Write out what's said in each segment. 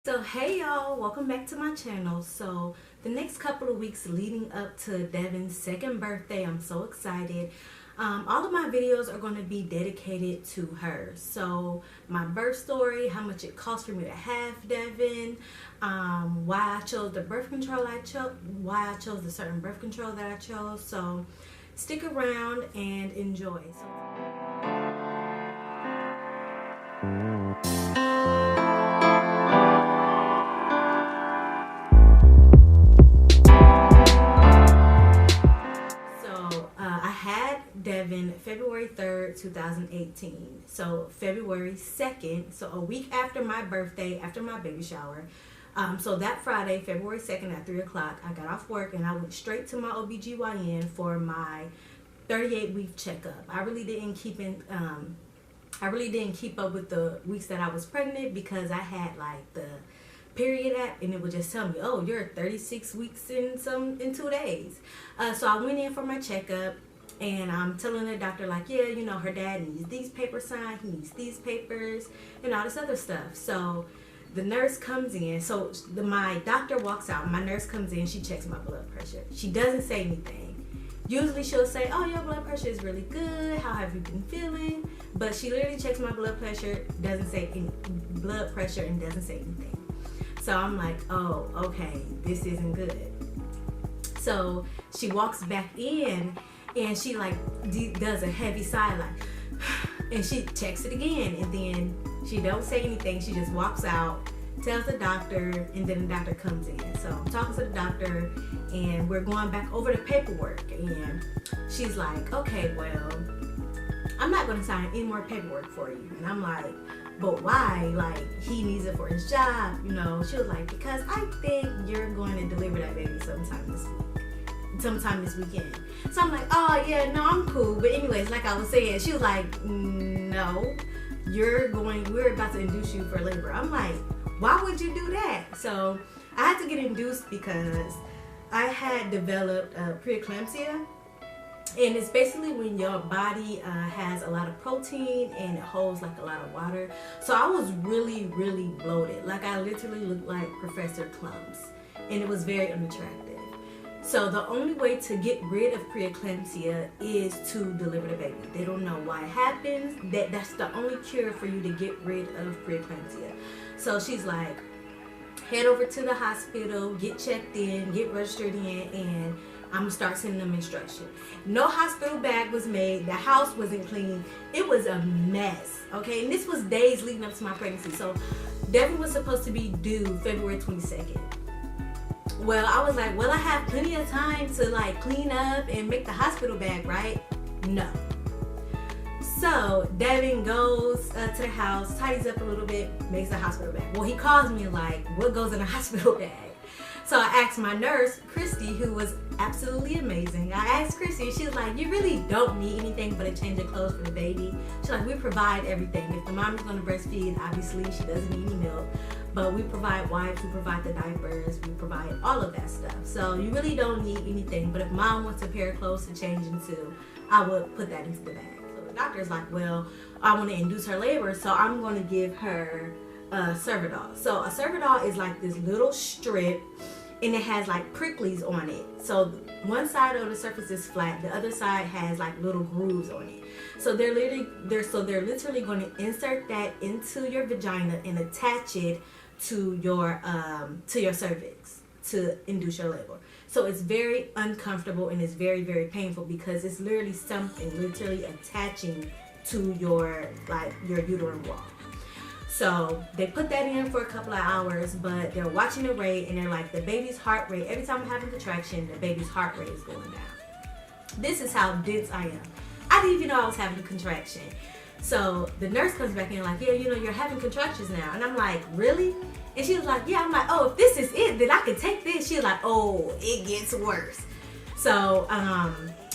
So hey y'all, welcome back to my channel. So the next couple of weeks leading up to Devin's second birthday, I'm so excited. All of my videos are going to be dedicated to her. So my birth story, how much it cost for me to have Devin, why I chose the birth control I chose, why I chose the certain birth control that I chose. So stick around and enjoy. Devin February 3rd, 2018. So February 2nd, so a week after my birthday, after my baby shower. So that Friday, February 2nd at 3 o'clock, I got off work and I went straight to my OBGYN for my 38-week checkup. I really didn't keep up with the weeks that I was pregnant because I had like the period app and it would just tell me, oh, you're 36 weeks in 2 days. So I went in for my checkup. And I'm telling the doctor, like, yeah, you know, her dad needs these papers signed, he needs these papers, and all this other stuff. So the nurse comes in. So my doctor walks out. My nurse comes in. She checks my blood pressure. She doesn't say anything. Usually she'll say, oh, your blood pressure is really good. How have you been feeling? But she literally checks my blood pressure, doesn't say any blood pressure, and doesn't say anything. So I'm like, oh, okay, this isn't good. So she walks back in. And she like does a heavy sigh, like, and she checks it again, and then she don't say anything. She just walks out, tells the doctor, and then the doctor comes in. So I'm talking to the doctor, and we're going back over the paperwork, and she's like, okay, well, I'm not going to sign any more paperwork for you. And I'm like, but why? Like, he needs it for his job, you know. She was like, because I think you're going to deliver that baby sometime this weekend. So I'm like, oh yeah, no, I'm cool. But anyways, like I was saying, she was like, no, we're about to induce you for labor. I'm like, why would you do that? So I had to get induced because I had developed preeclampsia. And it's basically when your body has a lot of protein and it holds like a lot of water. So I was really, really bloated. Like I literally looked like Professor Clumps. And it was very unattractive. So the only way to get rid of preeclampsia is to deliver the baby. They don't know why it happens. That's the only cure for you to get rid of preeclampsia. So she's like, head over to the hospital, get checked in, get registered in, and I'm gonna start sending them instructions. No hospital bag was made. The house wasn't clean. It was a mess. Okay, and this was days leading up to my pregnancy. So Devin was supposed to be due February 22nd. Well, I was like, well, I have plenty of time to like clean up and make the hospital bag, right? No. So Devin goes to the house, tidies up a little bit, makes the hospital bag. Well, he calls me like, what goes in a hospital bag? So I asked my nurse, Christy, who was absolutely amazing. I asked Christy, and she was like, you really don't need anything but a change of clothes for the baby. She's like, we provide everything. If the mom is going to breastfeed, obviously she doesn't need any milk. But we provide wipes, we provide the diapers, we provide all of that stuff. So you really don't need anything. But if mom wants a pair of clothes to change into, I would put that into the bag. So the doctor's like, well, I want to induce her labor, so I'm going to give her a Cervidol. So a Cervidol is like this little strip, and it has like pricklies on it. So one side of the surface is flat, the other side has like little grooves on it. So they're literally going to insert that into your vagina and attach it to your cervix to induce your labor. So it's very uncomfortable and it's very, very painful because it's literally something attaching to your uterine wall. So they put that in for a couple of hours, but they're watching the rate and they're like, the baby's heart rate, every time I'm having a contraction, the baby's heart rate is going down. This is how dense I am. I didn't even know I was having a contraction. So the nurse comes back in like, yeah, you know, you're having contractions now. And I'm like, really? And she was like, yeah. I'm like, oh, if this is it, then I can take this. She was like, oh, it gets worse. So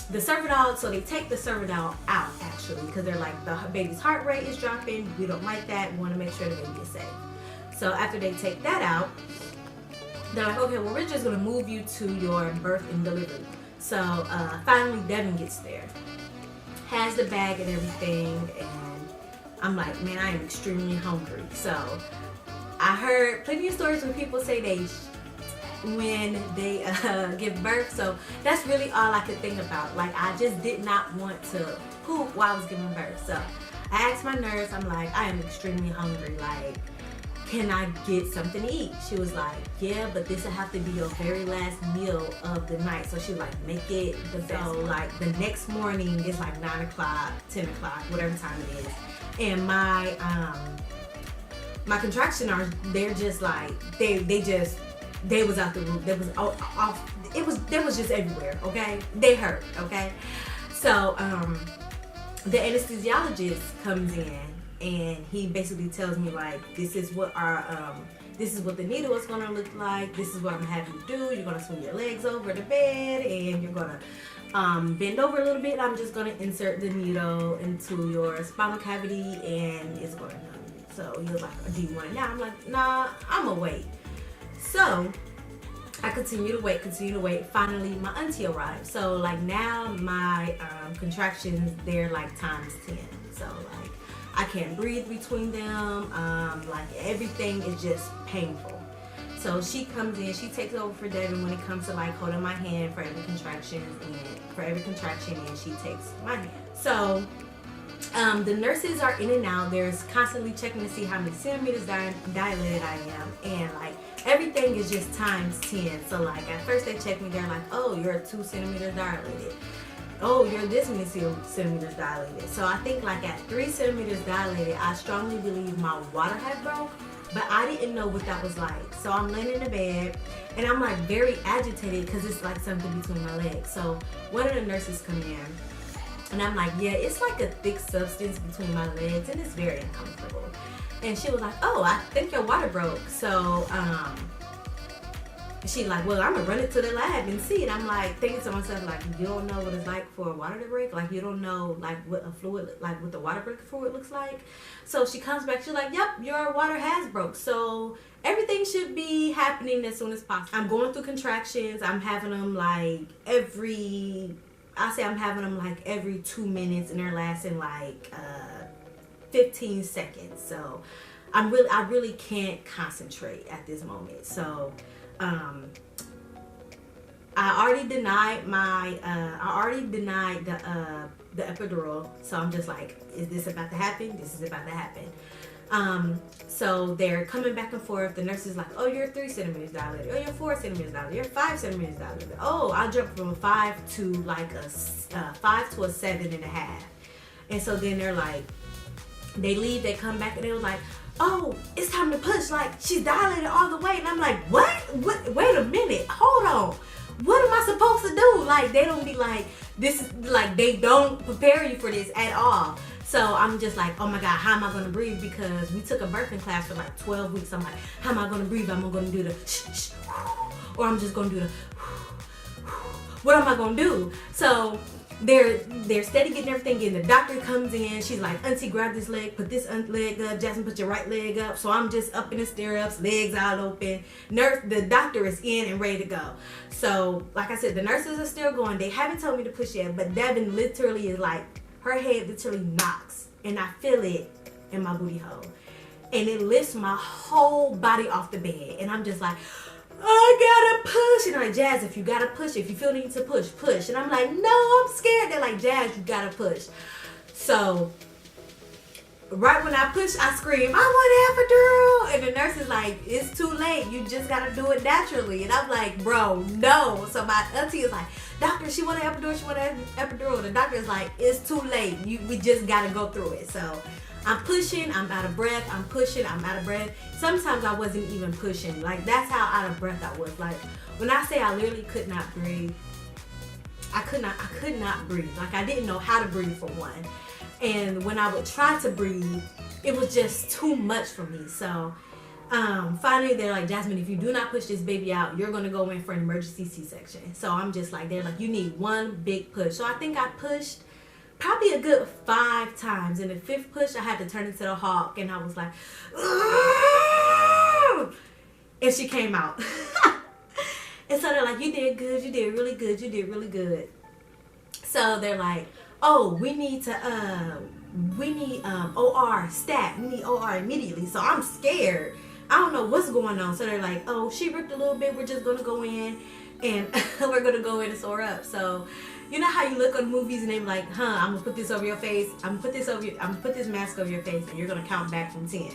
the Cervidol, so they take the Cervidol out actually because they're like, the baby's heart rate is dropping. We don't like that. We want to make sure the baby is safe. So after they take that out, they're like, okay, well, we're just going to move you to your birth and delivery. So finally Devin gets there, has the bag and everything, and I'm like, man, I am extremely hungry. So I heard plenty of stories when people say when they give birth. So that's really all I could think about. Like, I just did not want to poop while I was giving birth. So I asked my nurse, I'm like, I am extremely hungry. Like, can I get something to eat? She was like, yeah, but this will have to be your very last meal of the night. So she was like, make it the best. So like the next morning, it's like 9 o'clock, 10 o'clock, whatever time it is. And my contraction are, they're just like, they was out the room. They was off. They was just everywhere. Okay, they hurt. Okay, so the anesthesiologist comes in and he basically tells me like, this is what the needle is gonna look like. This is what I'm gonna have you do. You're gonna swing your legs over the bed and you're gonna bend over a little bit. I'm just gonna insert the needle into your spinal cavity and it's gonna numb you. So he was like, do you want it now? I'm like, nah, I'm gonna wait. So I continue to wait. Finally, my auntie arrived. So like now my contractions, they're like times 10. So like I can't breathe between them. Like everything is just painful. So she comes in, she takes over for Devin when it comes to like holding my hand for every contraction, and she takes my hand. So the nurses are in and out. There's constantly checking to see how many centimeters dilated I am, and like everything is just times 10. So like at first they check me, they're like, oh, you're 2 centimeters dilated. Oh, you're this many centimeters dilated. So I think like at 3 centimeters dilated, I strongly believe my water had broke, but I didn't know what that was like. So I'm laying in the bed and I'm like very agitated because it's like something between my legs. So one of the nurses come in and I'm like, yeah, it's like a thick substance between my legs and it's very uncomfortable. And she was like, oh, I think your water broke. So she's like, well, I'm gonna run it to the lab and see. And I'm like thinking to myself, like, you don't know what it's like for water to break? Like, you don't know like what a fluid, like what the water break fluid looks like? So she comes back, she's like, yep, your water has broke. So everything should be happening as soon as possible. I'm going through contractions. I'm having them like every 2 minutes and they're lasting like 15 seconds. So I really can't concentrate at this moment. So I already denied the epidural. So I'm just like, is this about to happen? This is about to happen. So they're coming back and forth. The nurse is like, oh, you're 3 centimeters dilated. Oh, you're 4 centimeters dilated. You're 5 centimeters dilated. Oh, I jumped from a 5 to like a 5 to a 7.5. And so then they're like, they leave, they come back, and they were like, oh, it's time to push. Like, she's dilated all the way. And I'm like, what? Wait a minute. Hold on. What am I supposed to do? Like, they don't be like, this is like, they don't prepare you for this at all. So I'm just like, oh my God, how am I going to breathe? Because we took a birthing class for like 12 weeks. I'm like, how am I going to breathe? Am I going to do the shh, or I'm just going to do the what am I going to do? So they're steady getting everything in. The doctor comes in. She's like, auntie, grab this leg, put this leg up. Jasmine, put your right leg up. So I'm just up in the stirrups, legs out open. The doctor is in and ready to go. So like I said, the nurses are still going. They haven't told me to push yet, but Devin literally is like, her head literally knocks and I feel it in my booty hole. And it lifts my whole body off the bed. And I'm just like, I gotta push. And they're like, Jazz, if you gotta push, if you feel the need to push, push. And I'm like, no, I'm scared. They're like, Jazz, you gotta push. So right when I push, I scream, I want epidural. And the nurse is like, it's too late. You just gotta do it naturally. And I'm like, bro, no. So my auntie is like, doctor, she want an epidural, she want an epidural. The doctor is like, it's too late. We just gotta go through it. So I'm pushing, I'm out of breath. I'm pushing, I'm out of breath. Sometimes I wasn't even pushing. Like, that's how out of breath I was. Like, when I say I literally could not breathe, I could not breathe. Like, I didn't know how to breathe for one. And when I would try to breathe, it was just too much for me. So finally they're like, Jasmine, if you do not push this baby out, you're gonna go in for an emergency C-section. So I'm just like, they're like, you need one big push. So I think I pushed probably a good 5 times. And the 5th push, I had to turn into the hawk, and I was like, "Argh!" And she came out. And so they're like, you did good, you did really good, you did really good. So they're like, oh, we need OR stat. We need OR immediately. So I'm scared. I don't know what's going on. So they're like, oh, she ripped a little bit. We're just going to go in and we're going to go in and sew her up. So you know how you look on movies and they're like, I'm going to put this over your face. I'm going to put this mask over your face and you're going to count back from 10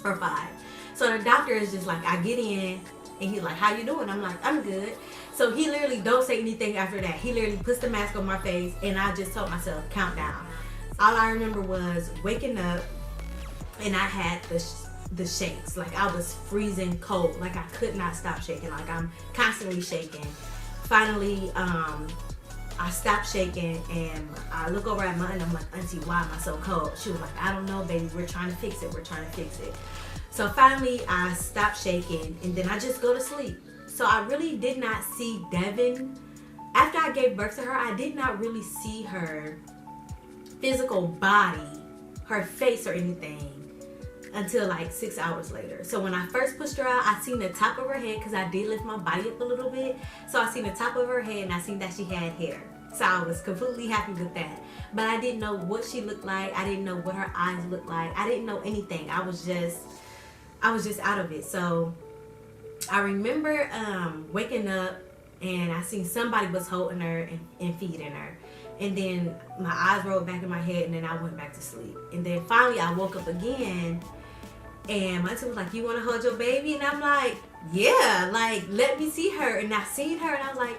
or 5. So the doctor is just like, I get in and he's like, how you doing? I'm like, I'm good. So he literally don't say anything after that. He literally puts the mask on my face and I just told myself, countdown. All I remember was waking up and I had the shakes. Like I was freezing cold. Like I could not stop shaking. Like I'm constantly shaking. Finally, I stopped shaking and I look over at my aunt and I'm like, Auntie, why am I so cold? She was like, I don't know, baby. We're trying to fix it. We're trying to fix it. So finally, I stopped shaking and then I just go to sleep. So I really did not see Devin. After I gave birth to her, I did not really see her physical body, her face or anything until like 6 hours later. So when I first pushed her out, I seen the top of her head because I did lift my body up a little bit. So I seen the top of her head and I seen that she had hair. So I was completely happy with that. But I didn't know what she looked like. I didn't know what her eyes looked like. I didn't know anything. I was just out of it. So I remember waking up and I seen somebody was holding her and feeding her. And then my eyes rolled back in my head and then I went back to sleep. And then finally I woke up again and my auntie was like, you want to hold your baby? And I'm like, yeah, like let me see her. And I seen her and I was like,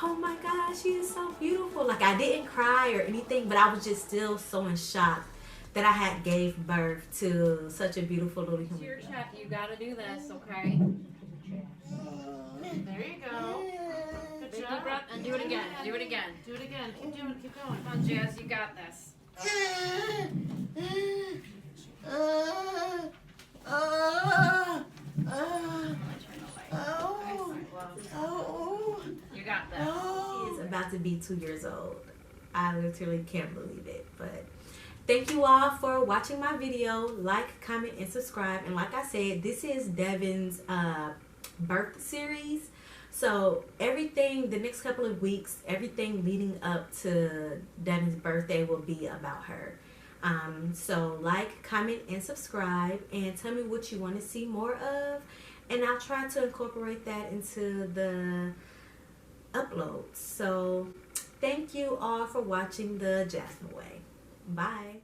oh my God, she is so beautiful. Like I didn't cry or anything, but I was just still so in shock that I had gave birth to such a beautiful little human. It's your check. You got to do this, okay? There you go. Good Big job. deep breath and do it again. Do it again. Do it again. Keep doing it. Keep going. Come on, Jazz. You got this. You got this. He is about to be 2 years old. I literally can't believe it. But thank you all for watching my video. Like, comment, and subscribe. And like I said, this is Devin's birth series. So everything, the next couple of weeks, everything leading up to Devin's birthday will be about her. So like, comment, and subscribe, and tell me what you want to see more of, and I'll try to incorporate that into the uploads. So thank you all for watching the Jasmine Way. Bye.